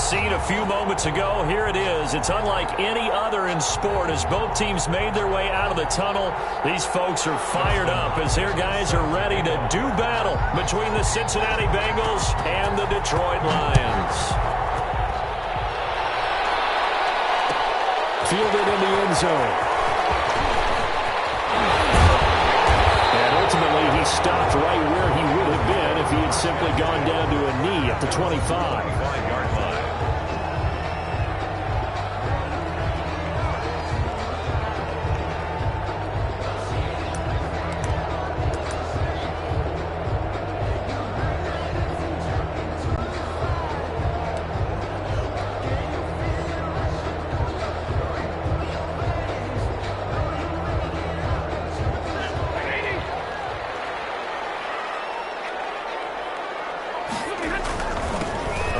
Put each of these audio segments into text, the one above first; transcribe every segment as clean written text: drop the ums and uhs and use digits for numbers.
scene a few moments ago. Here it is. It's unlike any other in sport as both teams made their way out of the tunnel. These folks are fired up as their guys are ready to do battle between the Cincinnati Bengals and the Detroit Lions. Fielded in the end zone. And ultimately, he stopped right where he would have been if he had simply gone down to a knee at the 25-yard line.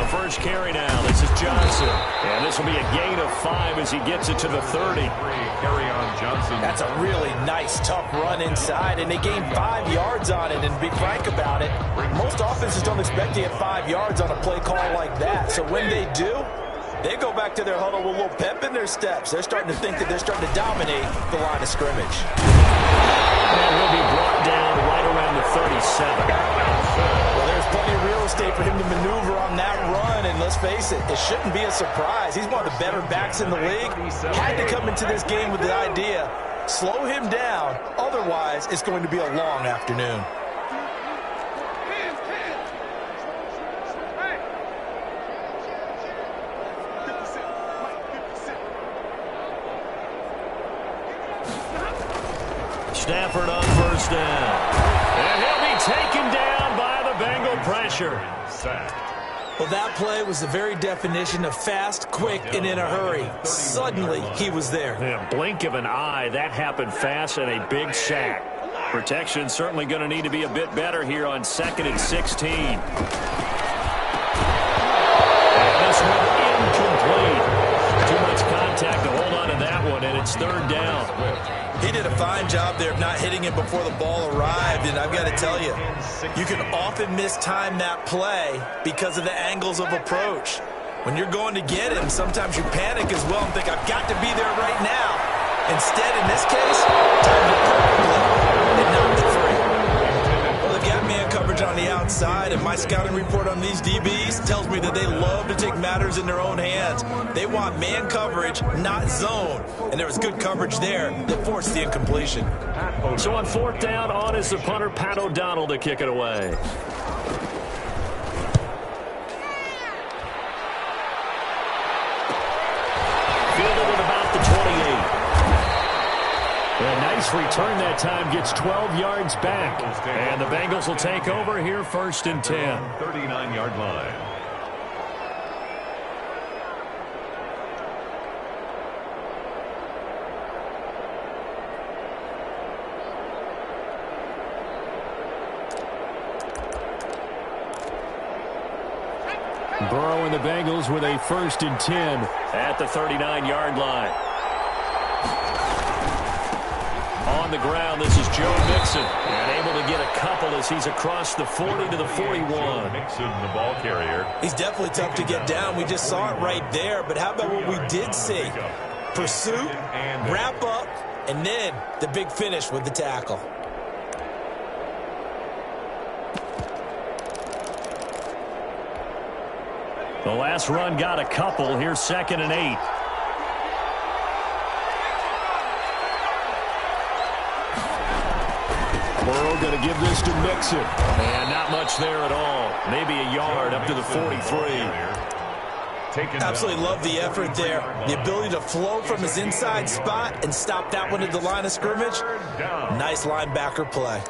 First carry now. This is Johnson. And this will be a gain of 5 as he gets it to the 30. Carry on Johnson. That's a really nice, tough run inside, and they gained 5 yards on it. And to be frank about it, most offenses don't expect to get 5 yards on a play call like that. So when they do, they go back to their huddle with a little pep in their steps. They're starting to think that they're starting to dominate the line of scrimmage. And he'll be brought down right around the 37. Well, there's plenty of real estate for him to maneuver on that run, and let's face it, it shouldn't be a surprise. He's one of the better backs in the league. Had to come into this game with the idea, slow him down, otherwise it's going to be a long afternoon. Stafford on first down. And he'll be taken down by the Bengal pressure. Well, that play was the very definition of fast, quick, and in a hurry. Suddenly, he was there. Yeah, blink of an eye, that happened fast and a big sack. Protection certainly going to need to be a bit better here on 2nd and 16. And this one incomplete. Too much contact to hold on to that one, and it's 3rd down. He did a fine job there of not hitting it before the ball arrived, and I've got to tell you, you can often mistime that play because of the angles of approach. When you're going to get him, sometimes you panic as well and think, I've got to be there right now. Instead, in this case, time to perfectly and knock it free. Well, they've got man coverage on the outside, and my scouting report on these DBs tells me that they love to take matters in their own hands. They want man coverage, not zone. And there was good coverage there that forced the incompletion. So on 4th down, on is the punter, Pat O'Donnell, to kick it away. Fielded at about the 28. A nice return that time, gets 12 yards back. And the Bengals will take over here 1st and 10. 39-yard line. Burrow and the Bengals with a 1st and 10 at the 39-yard line. On the ground, this is Joe Mixon, and able to get a couple as he's across the 40 to the 41. Mixon, the ball carrier. He's definitely tough to get down. We just saw it right there, but how about what we did see? Pursuit, wrap up, and then the big finish with the tackle. The last run got a couple. Here's 2nd and 8. Burrow going to give this to Mixon. And not much there at all. Maybe a yard up to the 43. Absolutely love the effort there. The ability to flow from his inside spot and stop that one at the line of scrimmage. Nice linebacker play.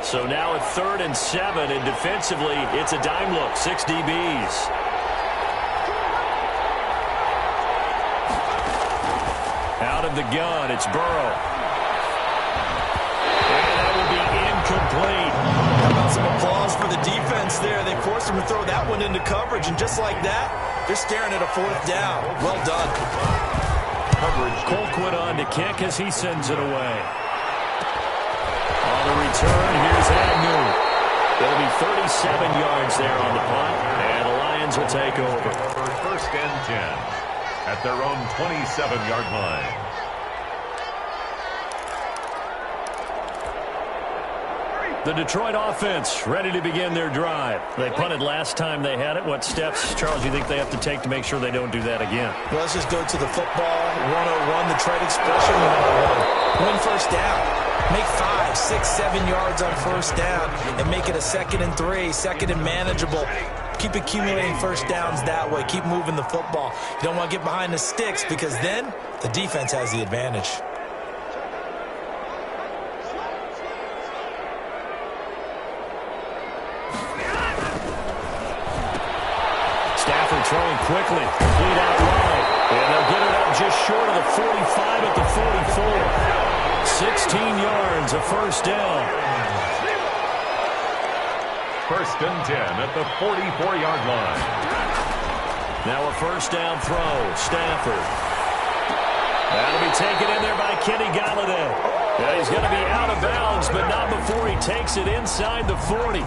So now at 3rd and 7, and defensively, it's a dime look. 6 DBs. Out of the gun, it's Burrow. And that will be incomplete. How about some applause for the defense there? They forced him to throw that one into coverage, and just like that, they're staring at a 4th down. Well done. Colquitt on to kick as he sends it away. On the return, here's Agnew. It'll be 37 yards there on the punt, and the Lions will take over. First and 10 at their own 27-yard line. The Detroit offense ready to begin their drive. They punted last time they had it. What steps, Charles, you think they have to take to make sure they don't do that again? Well, let's just go to the football 101, the trade expression 101. Win first down. Make 5, 6, 7 yards on first down and make it a 2nd and 3, 2nd and manageable. Keep accumulating first downs that way. Keep moving the football. You don't want to get behind the sticks because then the defense has the advantage. Stafford throwing quickly, complete out wide, and they'll get it up just short of the 45 at the 44. 16 yards, a first down. First and 10 at the 44-yard line. Now a first down throw, Stafford. That'll be taken in there by Kenny Galladay. Yeah, he's going to be out of bounds, but not before he takes it inside the 40.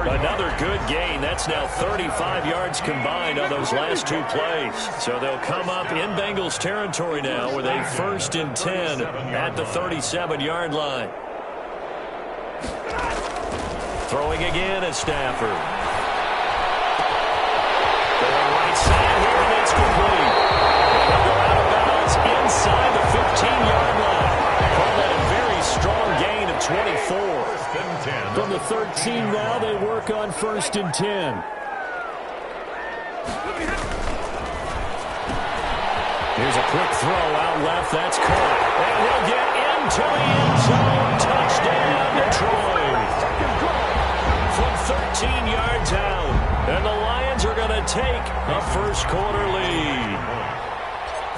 Another good gain. That's now 35 yards combined on those last two plays. So they'll come up in Bengals territory now with a first and 10 at the 37-yard line. Throwing again is Stafford. Going right side here, and it's complete. And they'll go out of bounds inside the 15-yard line. Call that a very strong gain of 24. From the 13 now, they work on first and 10. Here's a quick throw out left. That's caught. And he'll get into the end zone. Touchdown, Detroit. From 13 yards out. And the Lions are going to take a first-quarter lead.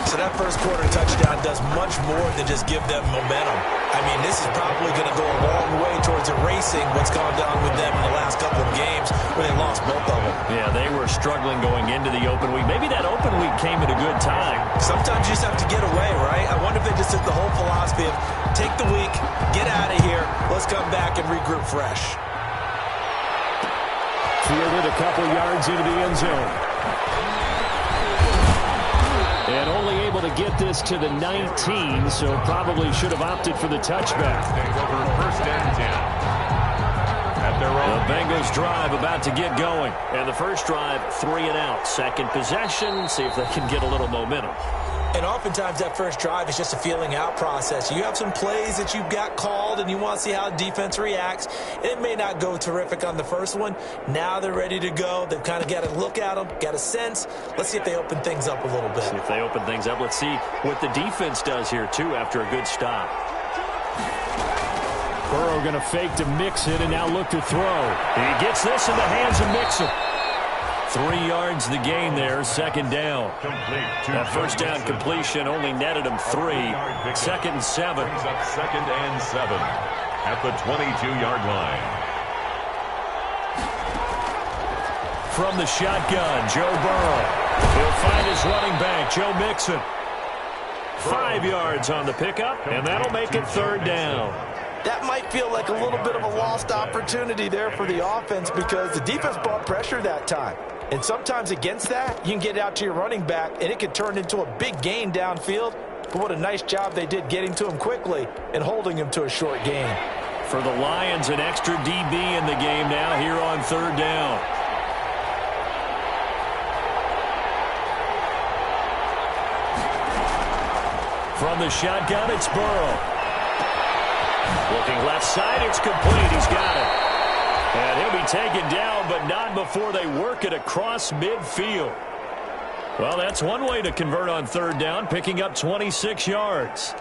So that first quarter touchdown does much more than just give them momentum. I mean, this is probably going to go a long way towards erasing what's gone down with them in the last couple of games where they lost both of them. Yeah, they were struggling going into the open week. Maybe that open week came at a good time. Sometimes you just have to get away, right? I wonder if they just took the whole philosophy of take the week, get out of here, let's come back and regroup fresh. Fielded a couple yards into the end zone. And only able to get this to the 19, so probably should have opted for the touchback. First and 10. At their own. The Bengals drive about to get going. And the first drive, 3 and out. Second possession, see if they can get a little momentum. And oftentimes that first drive is just a feeling out process. You have some plays that you've got called and you want to see how defense reacts. It may not go terrific on the first one. Now they're ready to go. They've kind of got to look at them, got a sense. Let's see if they open things up a little bit. See if they open things up. Let's see what the defense does here, too, after a good stop. Burrow going to fake to Mixon and now look to throw. He gets this in the hands of Mixon. 3 yards the gain there, second down. That first down completion only netted him 3. Second and 7. Second and 7 at the 22-yard line. From the shotgun, Joe Burrow. He'll find his running back, Joe Mixon. 5 yards on the pickup, and that'll make it third down. That might feel like a little bit of a lost opportunity there for the offense because the defense brought pressure that time. And sometimes against that, you can get out to your running back, and it could turn into a big gain downfield. But what a nice job they did getting to him quickly and holding him to a short gain. For the Lions, an extra DB in the game now here on third down. From the shotgun, it's Burrow. Looking left side, it's complete. He's got it. And he'll be taken down, but not before they work it across midfield. Well, that's one way to convert on third down, picking up 26 yards.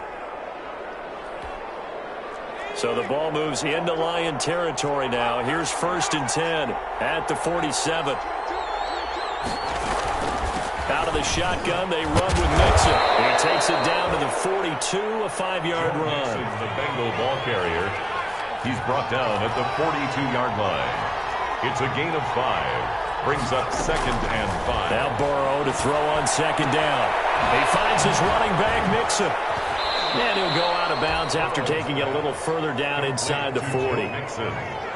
So the ball moves into Lion territory now. Here's first and 10 at the 47. Out of the shotgun, they run with Mixon. He takes it down to the 42, a 5-yard run. The Bengal ball carrier. He's brought down at the 42-yard line. It's a gain of 5. brings up 2nd and 5. Now Burrow to throw on 2nd down. He finds his running back, Mixon. And he'll go out of bounds after taking it a little further down inside the 40.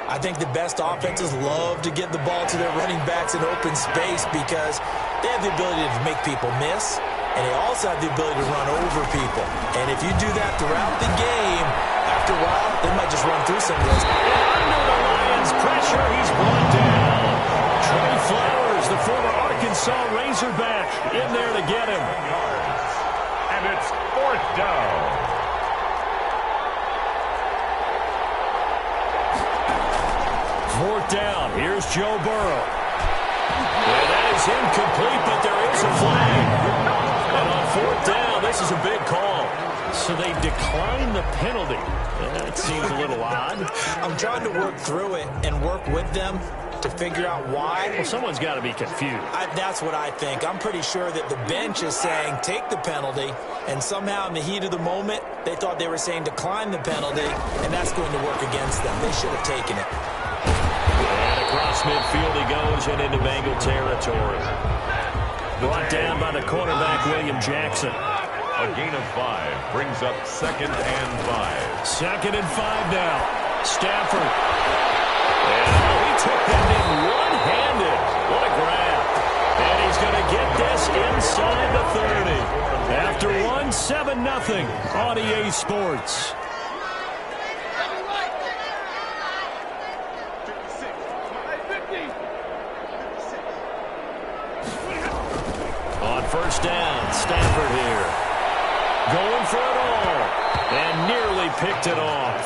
I think the best offenses love to give the ball to their running backs in open space because they have the ability to make people miss, and they also have the ability to run over people. And if you do that throughout the game, after a while, they might just run through some of those. Under the Lions' pressure, he's brought down. Trey Flowers, the former Arkansas Razorback, in there to get him. And it's 4th down. Fourth down. Here's Joe Burrow. And that is incomplete, but there is a flag. And on 4th down, this is a big call. So they decline the penalty. That seems a little odd. I'm trying to work through it and work with them to figure out why. Well, someone's got to be confused. That's what I think. I'm pretty sure that the bench is saying take the penalty, and somehow in the heat of the moment, they thought they were saying decline the penalty, and that's going to work against them. They should have taken it. And across midfield he goes and into Bengal territory. Brought down by the cornerback, William Jackson. A gain of 5 brings up 2nd and 5. 2nd and 5 now. Stafford. And he took that in one-handed. What a grab. And he's going to get this inside the 30. After 1-7-0 on EA Sports. On 1st down, Stafford here. Going for it all. And nearly picked it off.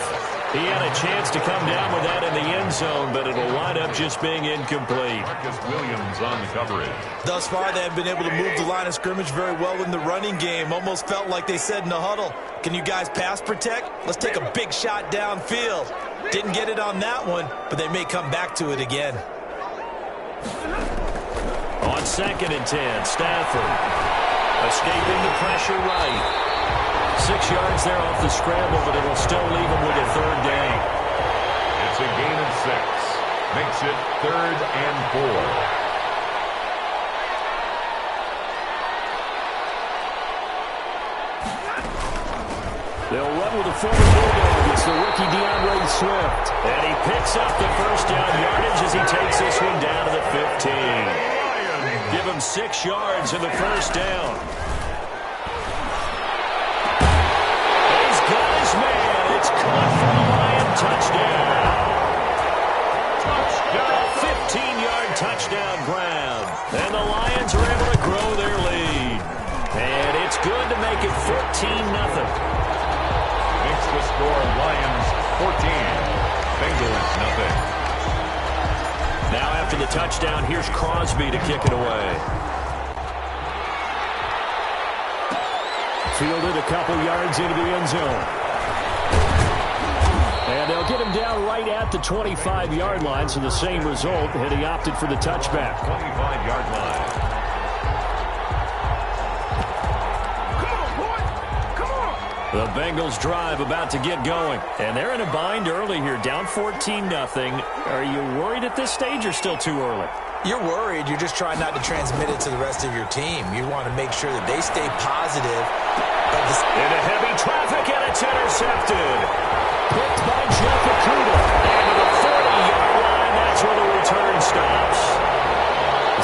He had a chance to come down with that in the end zone, but it'll wind up just being incomplete. Marcus Williams on the coverage. Thus far, they have been able to move the line of scrimmage very well in the running game. Almost felt like they said in the huddle, can you guys pass protect? Let's take a big shot downfield. Didn't get it on that one, but they may come back to it again. On 2nd and 10, Stafford. Escaping the pressure right. 6 yards there off the scramble, but it'll still leave him with a 3rd down. It's a gain of 6. Makes it 3rd and 4. They'll run with a former Bulldog. It's the rookie DeAndre Swift. And he picks up the 1st down yardage as he takes this one down to the 15. Give him 6 yards in the 1st down. It's caught for the Lion touchdown. Touchdown. 15-yard touchdown grab. And the Lions are able to grow their lead. And it's good to make it 14-0. Makes the score Lions 14. Bengals nothing. Now after the touchdown, here's Crosby to kick it away. Fielded a couple yards into the end zone. And they'll get him down right at the 25-yard line, so the same result, and he opted for the touchback. 25-yard line. Come on, boy! Come on! The Bengals drive about to get going. And they're in a bind early here, down 14-0. Are you worried at this stage or still too early? You're worried. You're just trying not to transmit it to the rest of your team. You want to make sure that they stay positive. Into heavy traffic, and it's intercepted. Picked by Jeff Okuda. And to the 40-yard line, that's where the return stops.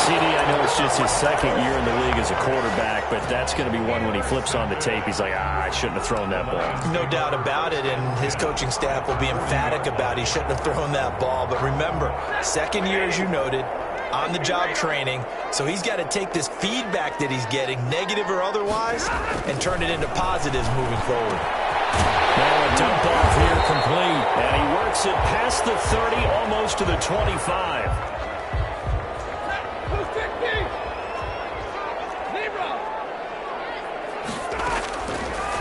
CD, I know it's just his 2nd year in the league as a quarterback, but that's going to be one when he flips on the tape. He's like, I shouldn't have thrown that ball. No doubt about it, and his coaching staff will be emphatic about he shouldn't have thrown that ball. But remember, 2nd year, as you noted, on-the-job training, so he's got to take this feedback that he's getting, negative or otherwise, and turn it into positives moving forward. Now a dump off here complete, and he works it past the 30, almost to the 25.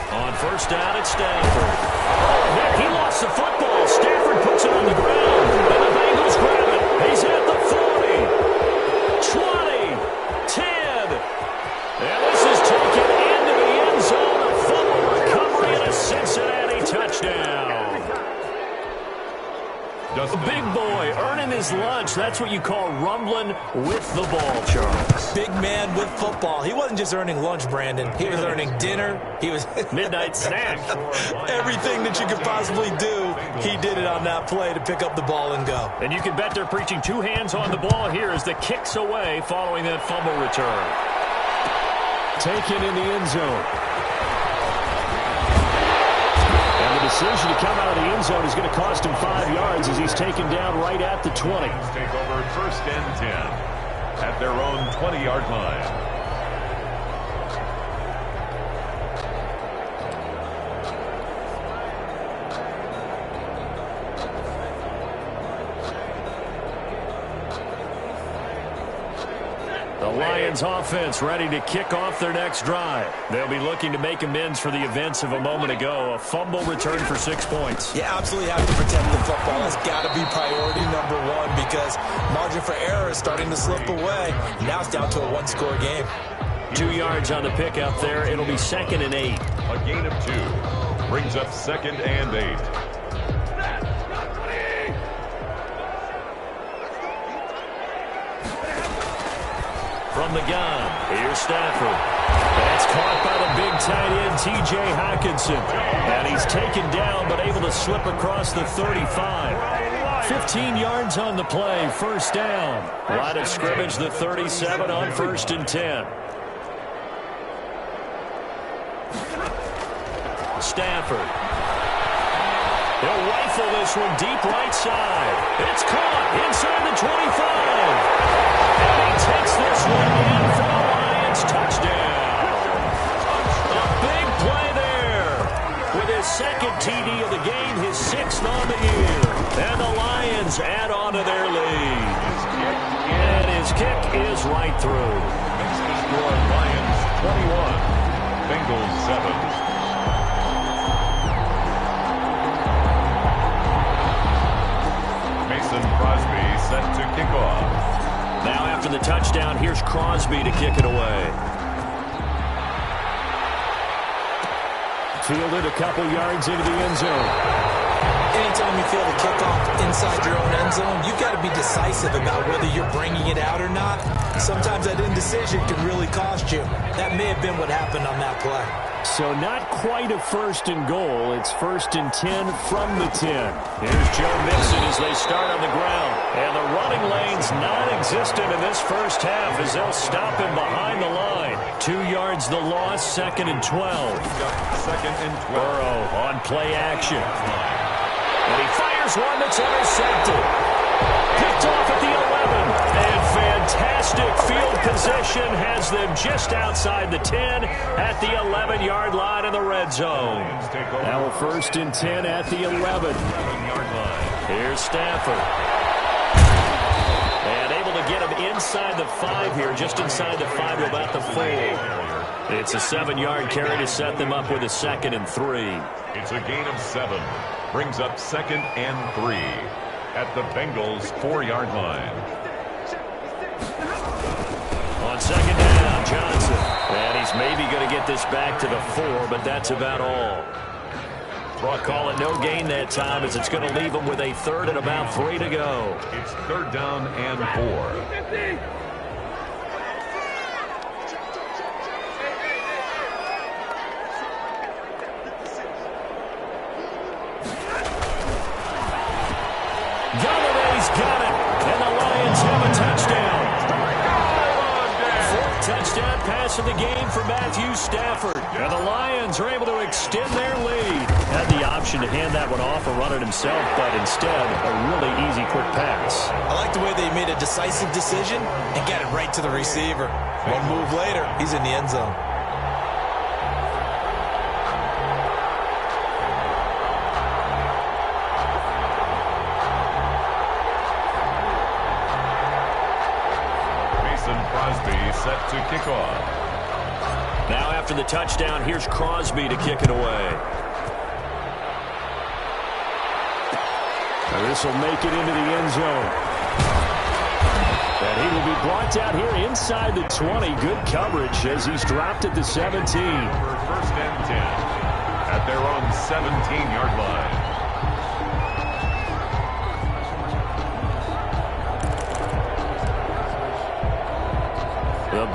On 1st down at Stafford. Oh, he lost the football. Stafford puts it on the ground, and the Bengals grab it. He's at the 40, 20, 10. And this is taken into the end zone. A fumble recovery and a Cincinnati touchdown. A big boy earning his lunch. That's what you call rumbling with the ball, Charles. Big man with football. He wasn't just earning lunch, Brandon. He was earning dinner. He was midnight snack. Everything that you could possibly do, he did it on that play to pick up the ball and go. And you can bet they're preaching two hands on the ball here as the kick's away following that fumble return. Taken in the end zone. And the decision to come out of the end zone is going to cost him 5 yards as he's taken down right at the 20. Take over 1st and 10 at their own 20-yard line. The Lions offense ready to kick off their next drive. They'll be looking to make amends for the events of a moment ago. A fumble return for 6 points. You absolutely have to protect the football. That's got to be priority number one because margin for error is starting to slip away. Now it's down to a one-score game. 2 yards on the pickup there. It'll be 2nd and 8. A gain of 2 brings up 2nd and 8. From the gun, here's Stafford. That's caught by the big tight end, T.J. Hockenson. And he's taken down, but able to slip across the 35. 15 yards on the play, 1st down. Line of scrimmage, the 37 on 1st and 10. Stafford. He'll rifle this one deep right side. It's caught inside the 25. And he takes this one in for the Lions. Touchdown. A big play there. With his 2nd TD of the game, his 6th on the year. And the Lions add on to their lead. And his kick is right through. Score Lions 21, Bengals 7. Crosby set to kick off. Now after the touchdown, here's Crosby to kick it away. Fielded a couple yards into the end zone. Anytime you feel the kickoff inside your own end zone, you've got to be decisive about whether you're bringing it out or not. Sometimes that indecision can really cost you. That may have been what happened on that play. So not quite a 1st and goal. It's 1st and 10 from the 10. Here's Joe Mixon as they start on the ground. And the running lane's non-existent in this first half as they'll stop him behind the line. 2 yards the loss, 2nd and 12. 2nd and 12. Burrow on play action. And he fires one that's intercepted. Picked off at the 11. And fantastic field position has them just outside the 10 at the 11-yard line in the red zone. Now a 1st and 10 at the 11-yard line. Here's Stafford. And able to get him inside the 5 here, just inside the 5 to about the 4. It's a 7-yard carry to set them up with a 2nd and 3. It's a gain of 7. Brings up 2nd and 3 at the Bengals 4-yard line. On 2nd down, Johnson. And he's maybe going to get this back to the 4, but that's about all. Call it no gain that time as it's going to leave him with a 3rd and about 3 to go. It's 3rd down and 4. Got it, and the Lions have a touchdown. 4th touchdown pass of the game for Matthew Stafford. And the Lions are able to extend their lead. Had the option to hand that one off or run it himself, but instead, a really easy, quick pass. I like the way they made a decisive decision and got it right to the receiver. One move later, he's in the end zone. Set to kick off. Now after the touchdown, here's Crosby to kick it away. Now this will make it into the end zone. And he will be brought down here inside the 20. Good coverage as he's dropped at the 17. 1st and 10 at their own 17-yard line.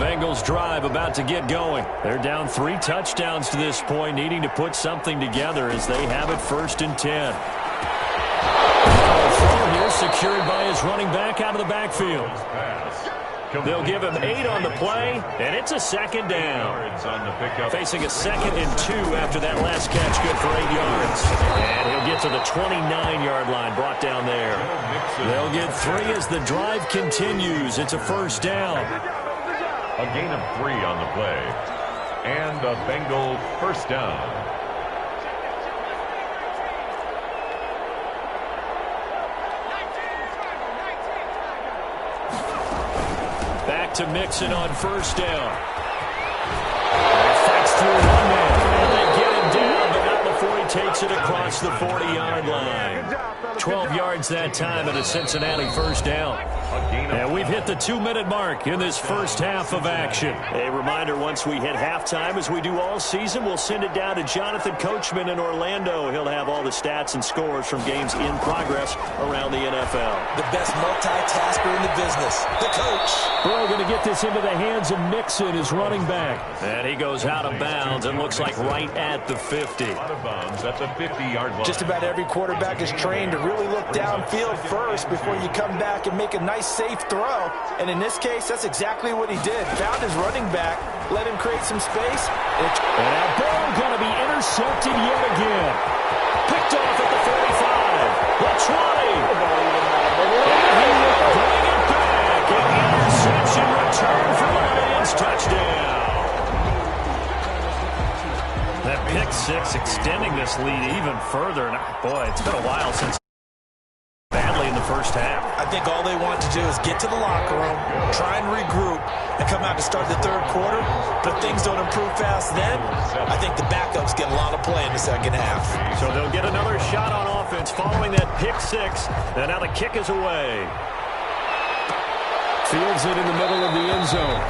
Bengals drive about to get going. They're down 3 touchdowns to this point, needing to put something together as they have it 1st and 10. Throw here secured by his running back out of the backfield. They'll give him 8 on the play, and it's a 2nd down. Facing a 2nd and 2 after that last catch, good for 8 yards. And he'll get to the 29-yard line, brought down there. They'll get 3 as the drive continues. It's a 1st down. A gain of 3 on the play. And a Bengal 1st down. Back to Mixon on 1st down. Fights through 1 man. And they get him down, but not before he takes it across the 40-yard line. 12 yards that time at a Cincinnati 1st down. And we've hit the 2-minute mark in this first half of action. A reminder, once we hit halftime, as we do all season, we'll send it down to Jonathan Coachman in Orlando. He'll have all the stats and scores from games in progress around the NFL. The best multitasker in the business, the coach. Burrow going to get this into the hands of Mixon, his running back. And he goes out of bounds and looks like right at the 50. Out of bounds at the 50-yard line. Just about every quarterback is trained to really look downfield first before you come back and make a nice safe throw. And in this case, that's exactly what he did. Found his running back, let him create some space. And now Burrow going to be intercepted yet again. Picked off at the 45, the 20. And he will bring it back. An interception return for the Lions. Touchdown. That pick 6 extending this lead even further. And boy, it's been a while since badly in the first half. I think all they want to do is get to the locker room, try and regroup, and come out to start the 3rd quarter. But if things don't improve fast then, I think the backups get a lot of play in the 2nd half. So they'll get another shot on offense following that pick 6. And now the kick is away. Fields it in the middle of the end zone.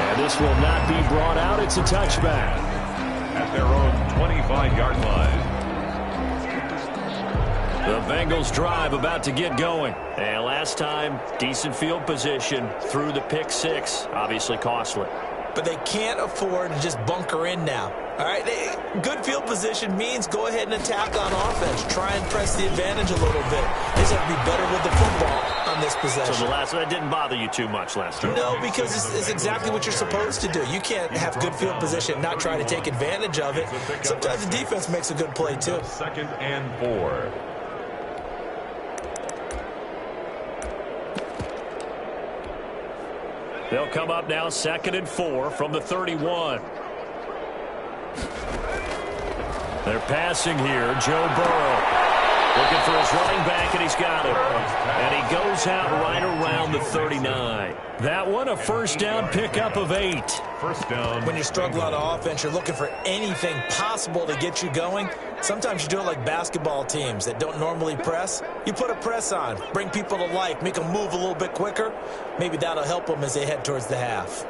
And this will not be brought out. It's a touchback. At their own 25-yard line. The Bengals drive about to get going. And last time, decent field position through the pick 6. Obviously costly. But they can't afford to just bunker in now. All right, good field position means go ahead and attack on offense. Try and press the advantage a little bit. They just have to be better with the football on this possession. So that didn't bother you too much last time? No, because it's exactly what you're supposed to do. You can't have good field position and not try to take advantage of it. Sometimes the defense makes a good play, too. 2nd and 4. They'll come up now 2nd and 4 from the 31. They're passing here. Joe Burrow looking for his running back, and he's got him. And he goes out right around the 39. That one, a 1st down pickup of 8. 1st down. When you struggle on offense, you're looking for anything possible to get you going. Sometimes you do it like basketball teams that don't normally press. You put a press on, bring people to life, make them move a little bit quicker. Maybe that'll help them as they head towards the half.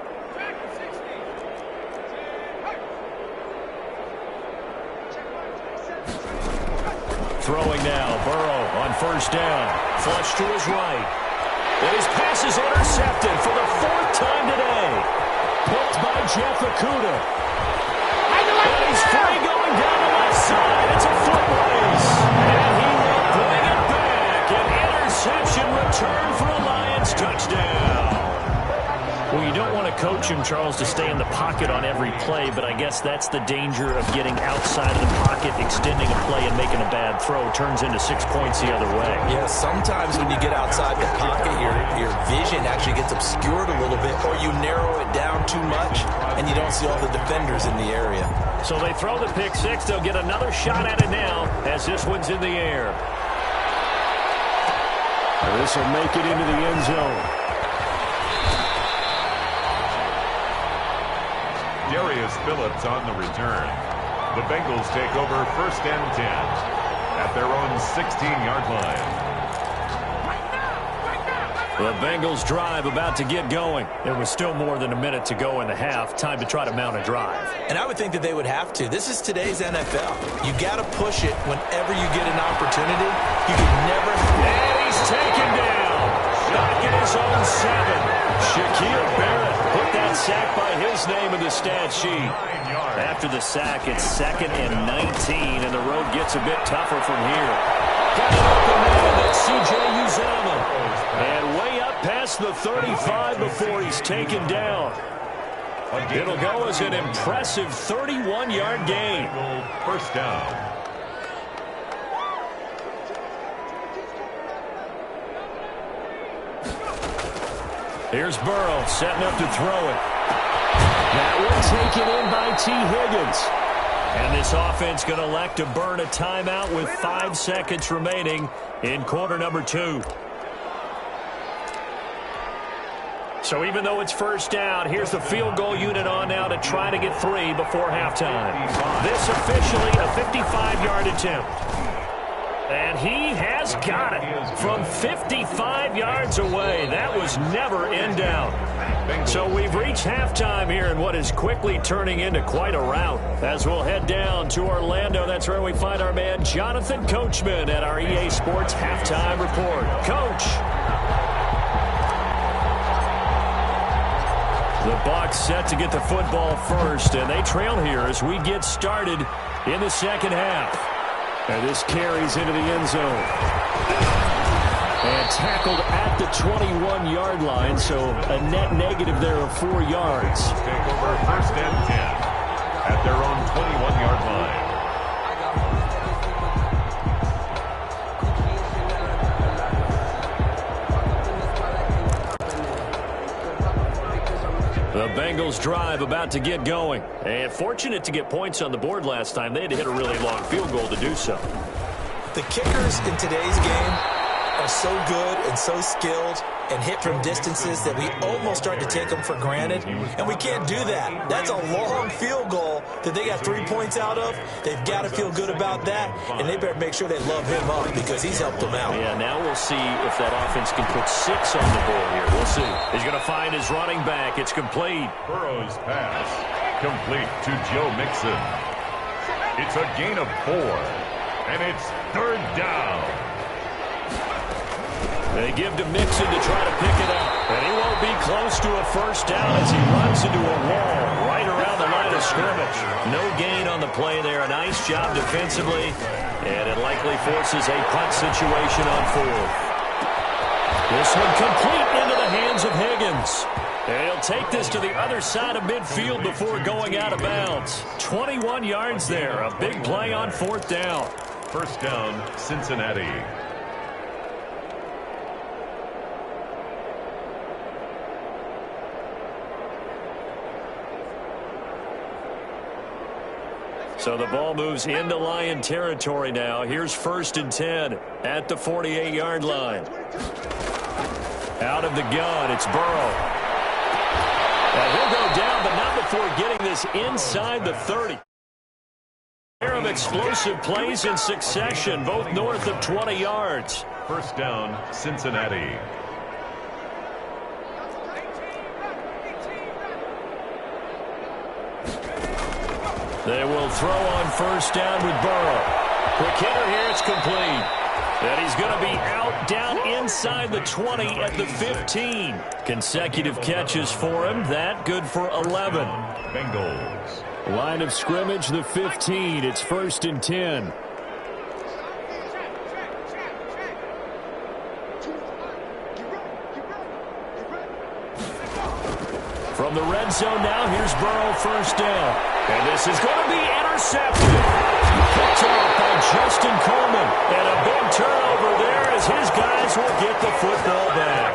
Throwing now, Burrow on 1st down. Flush to his right. And his pass is intercepted for the 4th time today. Picked by Jeff Okudah. And he's free going down the left side. It's a foot race. And he will bring it back. An interception return for a Lions touchdown. Well, you don't want to coach him, Charles, to stay in the pocket on every play, but I guess that's the danger of getting outside of the pocket, extending a play, and making a bad throw. Turns into 6 points the other way. Yeah, sometimes when you get outside the pocket, your vision actually gets obscured a little bit, or you narrow it down too much, and you don't see all the defenders in the area. So they throw the pick 6. They'll get another shot at it now as this one's in the air. This will make it into the end zone. Darius Phillips on the return. The Bengals take over 1st and 10 at their own 16-yard line. The Bengals drive about to get going. There was still more than a minute to go in the half. Time to try to mount a drive. And I would think that they would have to. This is today's NFL. You got to push it whenever you get an opportunity. You can never... And he's taken down. back in his own 7. Shaquille Barrett put that sack by his name in the stat sheet. After the sack, it's 2nd and 19, and the road gets a bit tougher from here. Got it open man, that's C.J. Uzomah. And way up past the 35 before he's taken down. It'll go as an impressive 31-yard gain. First down. Here's Burrow setting up to throw it. That one taken in by T. Higgins. And this offense going to elect to burn a timeout with 5 seconds remaining in quarter number 2. So even though it's first down, here's the field goal unit on now to try to get 3 before halftime. This officially a 55-yard attempt. And he has got it from 55 yards away. That was never in doubt. So we've reached halftime here in what is quickly turning into quite a rout. As we'll head down to Orlando, that's where we find our man Jonathan Coachman at our EA Sports Halftime Report. Coach. The Bucs set to get the football first, and they trail here as we get started in the second half. And this carries into the end zone. And tackled at the 21-yard line, so a net negative there of 4 yards. Take over 1st and 10 at their own 21-yard line. The Bengals drive about to get going. And fortunate to get points on the board last time. They had to hit a really long field goal to do so. The kickers in today's game are so good and so skilled and hit from distances that we almost start to take them for granted. And we can't do that. That's a long field goal that they got 3 points out of. They've got to feel good about that. And they better make sure they love him up because he's helped them out. Yeah, now we'll see if that offense can put 6 on the board here. We'll see. He's going to find his running back. It's complete. Burrow's pass complete to Joe Mixon. It's a gain of 4. And it's 3rd down. They give to Mixon to try to pick it up. And he won't be close to a first down as he runs into a wall right around the line of scrimmage. No gain on the play there. A nice job defensively. And it likely forces a punt situation on 4th. This one complete into the hands of Higgins. And he'll take this to the other side of midfield before going out of bounds. 21 yards there. A big play on 4th down. First down, Cincinnati. So the ball moves into Lion territory now. Here's 1st and 10 at the 48-yard line. Out of the gun, it's Burrow. And he'll go down, but not before getting this inside the 30. Pair of explosive plays in succession, both north of 20 yards. First down, Cincinnati. They will throw on 1st down with Burrow. Quick hitter here, it's complete. And he's going to be out down inside the 20 at the 15. Consecutive catches for him. That good for 11. Bengals. Line of scrimmage, the 15. It's 1st and 10. From the red zone now, here's Burrow, 1st down. And this is going to be intercepted. Picked off by Justin Coleman. And a big turnover there as his guys will get the football back.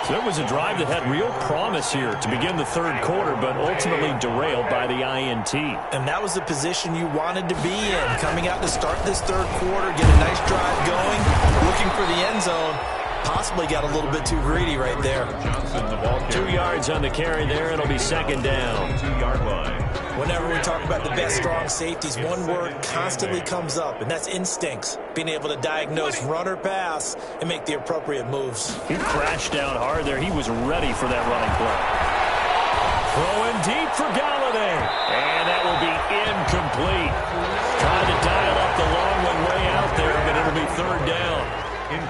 So it was a drive that had real promise here to begin the 3rd quarter, but ultimately derailed by the INT. And that was the position you wanted to be in. Coming out to start this 3rd quarter, get a nice drive going, looking for the end zone. Possibly got a little bit too greedy right there. 2 yards on the carry there. It'll be 2nd down. 2-yard line. Whenever we talk about the best strong safeties, one word constantly comes up, and that's instincts. Being able to diagnose run or pass and make the appropriate moves. He crashed down hard there. He was ready for that running play. Throwing deep for Galladay. And that will be incomplete. Trying to dial up the long one way out there, but it'll be 3rd down.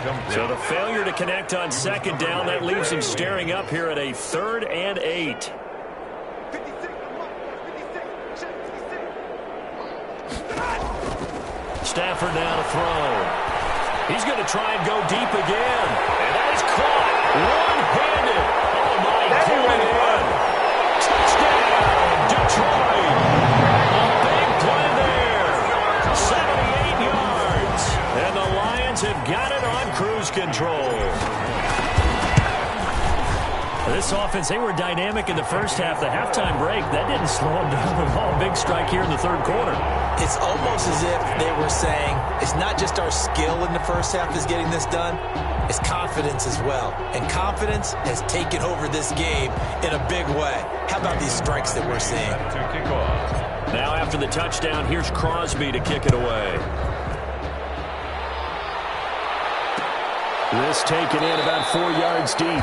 incomplete. So the failure to connect on second down, that leaves him staring up here at a 3rd and 8. Stafford now to throw. He's going to try and go deep again. And that is caught. One-handed. Oh, my God. Touchdown, Detroit. A big play there. 78 yards. And the Lions have got it on cruise control. This offense, they were dynamic in the first half. The halftime break, that didn't slow them down at all. Big strike here in the third quarter. It's almost as if they were saying, it's not just our skill in the first half is getting this done, it's confidence as well. And confidence has taken over this game in a big way. How about these strikes that we're seeing? To kick off. Now after the touchdown, here's Crosby to kick it away. This taken in about 4 yards deep.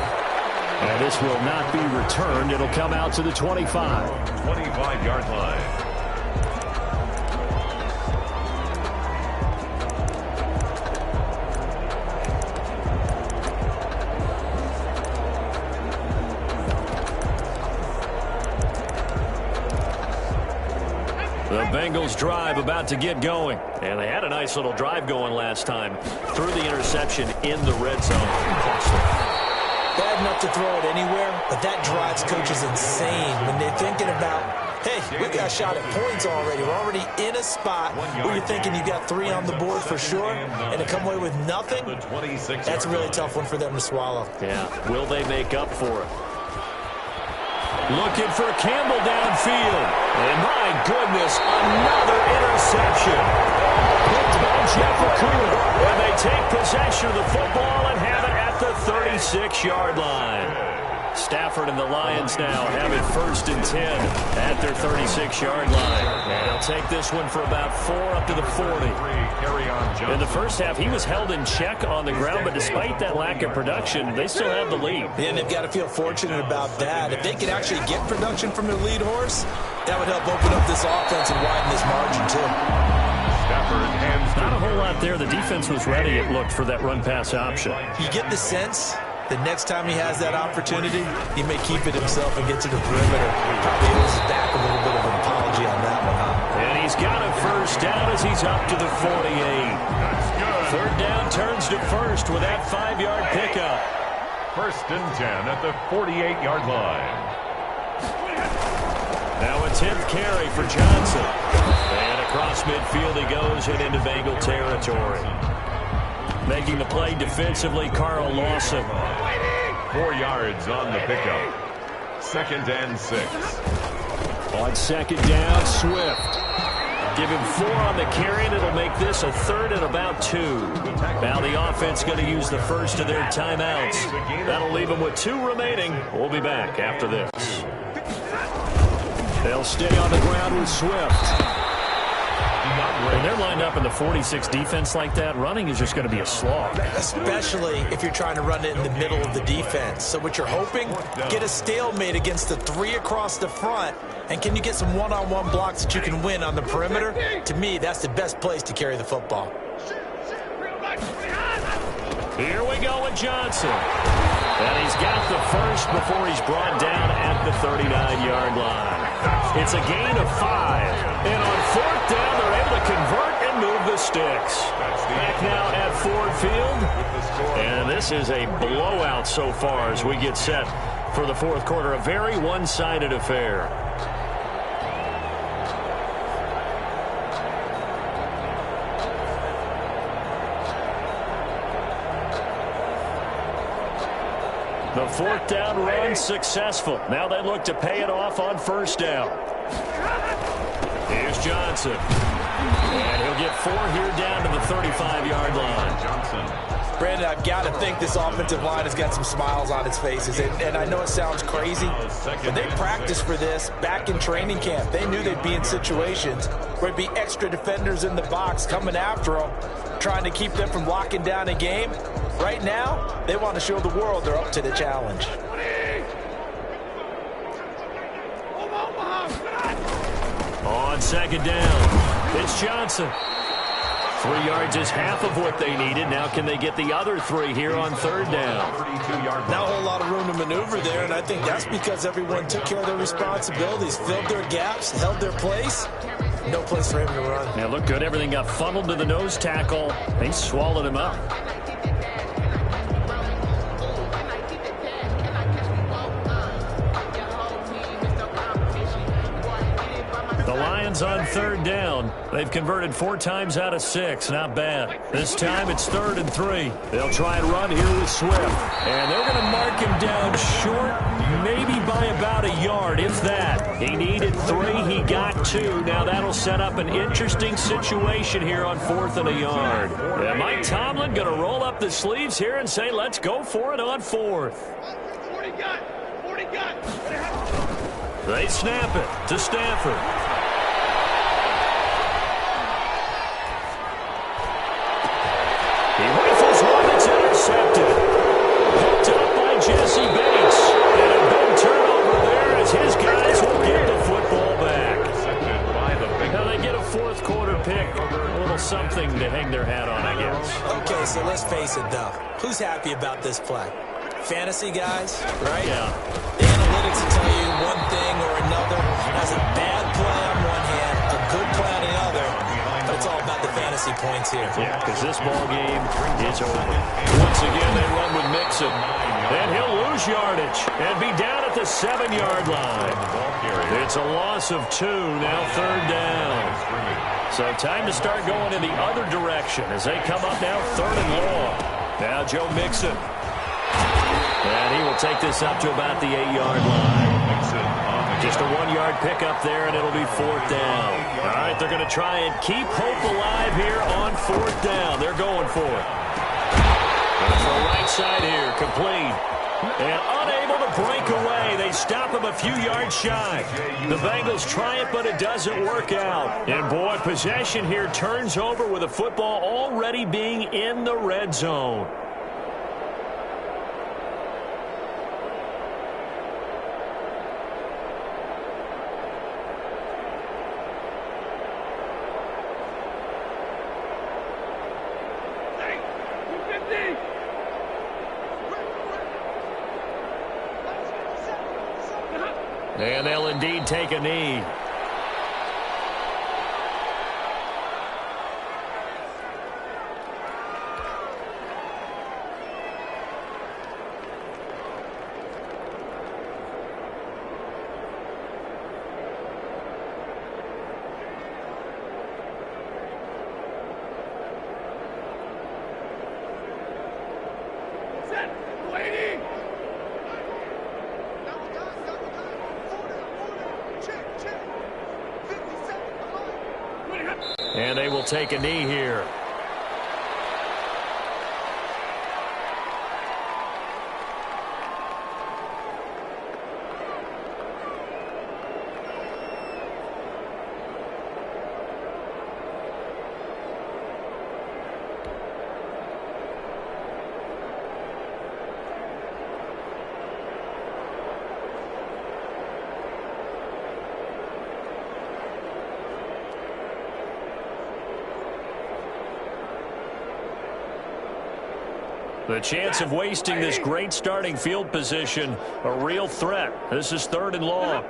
And this will not be returned. It'll come out to the 25. 25-yard line. The Bengals drive about to get going. And they had a nice little drive going last time. Threw the interception in the red zone. Bad enough to throw it anywhere, but that drives coaches insane when they're thinking about, hey, we've got a shot at points already. We're already in a spot where you're thinking you got 3 on the board for sure, and to come away with nothing, that's a really tough one for them to swallow. Yeah, will they make up for it? Looking for Campbell downfield. And my goodness, another interception. Picked by Jeff Okudah. And they take possession of the football and have it at the 36-yard line. Stafford and the Lions now have it 1st and 10 at their 36-yard line. And they'll take this one for about 4 up to the 40. In the first half, he was held in check on the ground, but despite that lack of production, they still have the lead. And they've got to feel fortunate about that. If they could actually get production from their lead horse, that would help open up this offense and widen this margin, too. Not a whole lot there. The defense was ready, it looked, for that run-pass option. You get the sense the next time he has that opportunity, he may keep it himself and get to the perimeter. Probably owes back a little bit of an apology on that one, huh? And he's got a first down as he's up to the 48. 3rd down turns to 1st with that 5-yard pickup. 1st and 10 at the 48-yard line. Now a 10th carry for Johnson. And across midfield he goes and into Bengal territory. Making the play defensively, Carl Lawson. 4 yards on the pickup. 2nd and 6. On 2nd down, Swift. Give him 4 on the carry, and it'll make this a 3rd and about 2. Now the offense going to use the first of their timeouts. That'll leave them with 2 remaining. We'll be back after this. They'll stay on the ground with Swift. When they're lined up in the 46 defense like that, running is just going to be a slog. Especially if you're trying to run it in the middle of the defense. So what you're hoping, get a stalemate against the 3 across the front, and can you get some one-on-one blocks that you can win on the perimeter? To me, that's the best place to carry the football. Here we go with Johnson. And he's got the first before he's brought down at the 39-yard line. It's a gain of 5. And on 4th down, they're able to convert and move the sticks. Back now at Ford Field. And this is a blowout so far as we get set for the 4th quarter. A very one-sided affair. The 4th down run successful. Now they look to pay it off on 1st down. Here's Johnson. And he'll get 4 here down to the 35-yard line. Johnson. Brandon, I've got to think this offensive line has got some smiles on its faces. And I know it sounds crazy, but they practiced for this back in training camp. They knew they'd be in situations where there'd be extra defenders in the box coming after them, trying to keep them from locking down a game. Right now, they want to show the world they're up to the challenge. On 2nd down, it's Johnson. 3 yards is half of what they needed. Now can they get the other 3 here on third down? Not a whole lot of room to maneuver there, and I think that's because everyone took care of their responsibilities, filled their gaps, held their place. No place for him to run. Yeah, looked good. Everything got funneled to the nose tackle. They swallowed him up. The Lions on third down. They've converted 4 times out of 6. Not bad. This time it's 3rd and 3. They'll try and run here with Swift. And they're going to mark him down short, maybe by about a yard, if that. He needed 3. He got 2. Now that'll set up an interesting situation here on 4th and a yard. Yeah, Mike Tomlin going to roll up the sleeves here and say, let's go for it on 4th. 40 got. They snap it to Stafford. He rifles one that's intercepted. Picked up by Jesse Bates. And a big turnover there as his guys will get the football back. Now they get a 4th quarter pick. A little something to hang their hat on, I guess. Okay, so let's face it, though. Who's happy about this play? Fantasy guys, right? Yeah. The analytics will tell you one thing or another. That's a bad play on one hand, a good play on the other. But it's all about the fantasy points here. Yeah, because this ball game is over. Once again, they run with Mixon. And he'll lose yardage and be down at the 7-yard line. It's a loss of 2, now 3rd down. So time to start going in the other direction as they come up now 3rd and long. Now Joe Mixon. And he will take this up to about the 8-yard line. Just a 1-yard pickup there, and it'll be 4th down. All right, they're going to try and keep hope alive here on 4th down. They're going for it. And it's the right side here, complete. And unable to break away. They stop him a few yards shy. The Bengals try it, but it doesn't work out. And, boy, possession here turns over with the football already being in the red zone. And they'll indeed take a knee. And they will take a knee here. The chance of wasting this great starting field position, a real threat. This is 3rd and long.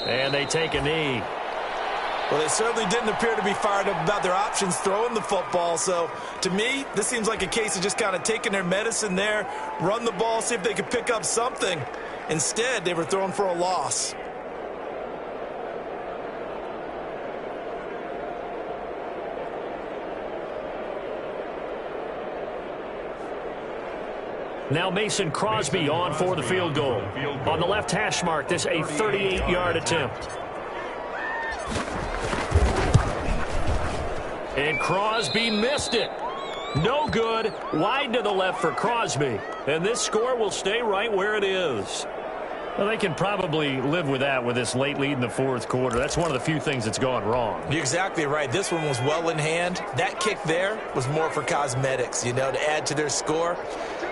And they take a knee. Well, they certainly didn't appear to be fired up about their options throwing the football. So, to me, this seems like a case of just kind of taking their medicine there, run the ball, see if they could pick up something. Instead, they were throwing for a loss. Now Mason Crosby on for the field goal. On the left hash mark, this a 38-yard attempt. And Crosby missed it. No good. Wide to the left for Crosby. And this score will stay right where it is. Well, they can probably live with that with this late lead in the 4th quarter. That's one of the few things that's gone wrong. You're exactly right. This one was well in hand. That kick there was more for cosmetics, you know, to add to their score.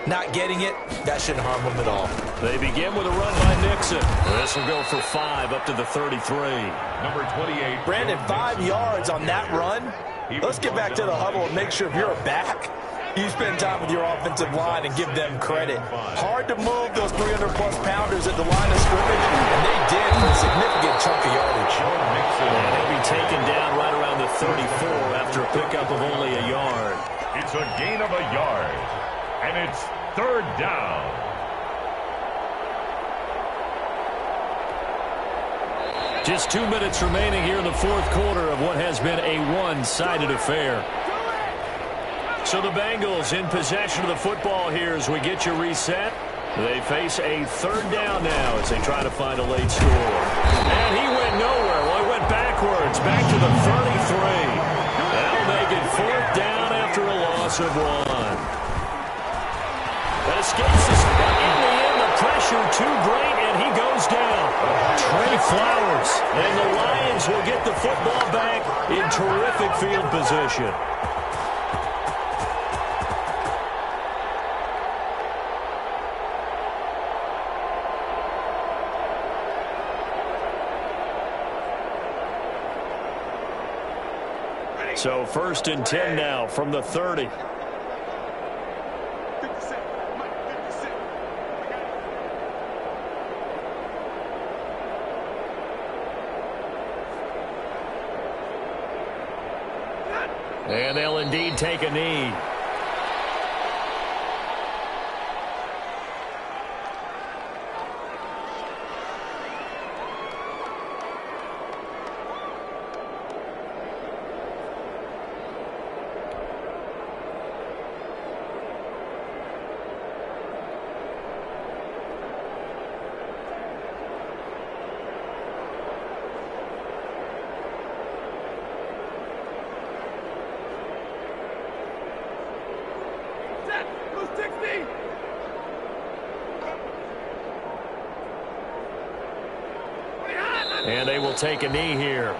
Not getting it, that shouldn't harm them at all. They begin with a run by Nixon. This will go for 5 up to the 33. Number 28. Brandon, 5 yards on that run. Let's get back to the huddle and make sure if you're back, you spend time with your offensive line and give them credit. Hard to move those 300-plus pounders at the line of scrimmage, and they did for a significant chunk of yardage. And he'll be taken down right around the 34 after a pickup of only a yard. It's a gain of a yard, and it's third down. Just 2 minutes remaining here in the fourth quarter of what has been a one-sided affair. So the Bengals in possession of the football here as we get you reset. They face a third down now as they try to find a late score. And he went nowhere. Well, he went backwards, back to the 33. That'll make it fourth down after a loss of one. That escapes the spot. In the end, the pressure too great, and he goes down. Trey Flowers. And the Lions will get the football back in terrific field position. So first and 10 now from the 30. And they'll indeed take a knee. And they will take a knee here.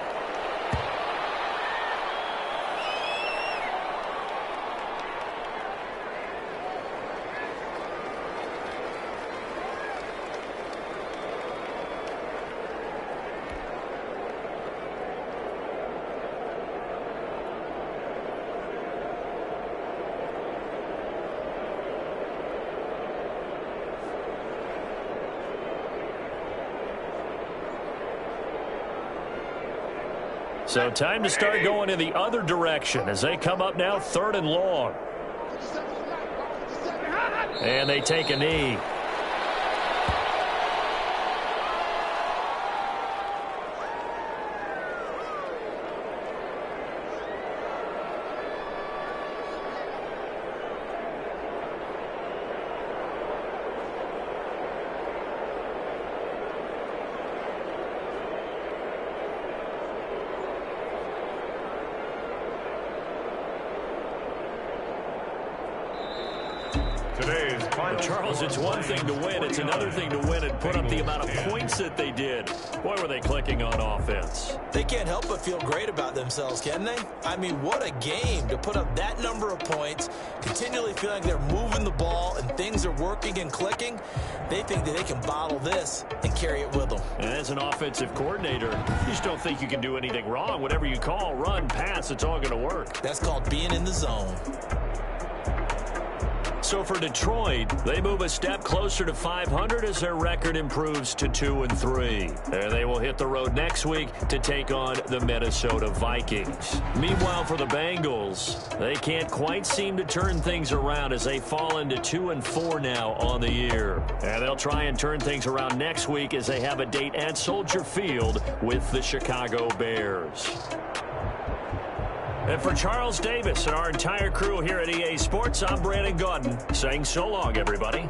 So time to start going in the other direction as they come up now third and long. And they take a knee. Charles, it's one thing to win. It's another thing to win and put up the amount of points that they did. Boy, were they clicking on offense. They can't help but feel great about themselves, can they? I mean, what a game to put up that number of points, continually feel like they're moving the ball and things are working and clicking. They think that they can bottle this and carry it with them. And as an offensive coordinator, you just don't think you can do anything wrong. Whatever you call, run, pass, it's all going to work. That's called being in the zone. So for Detroit, they move a step closer to 500 as their record improves to 2-3. And they will hit the road next week to take on the Minnesota Vikings. Meanwhile, for the Bengals, they can't quite seem to turn things around as they fall into 2-4 now on the year. And they'll try and turn things around next week as they have a date at Soldier Field with the Chicago Bears. And for Charles Davis and our entire crew here at EA Sports, I'm Brandon Gaudin saying so long, everybody.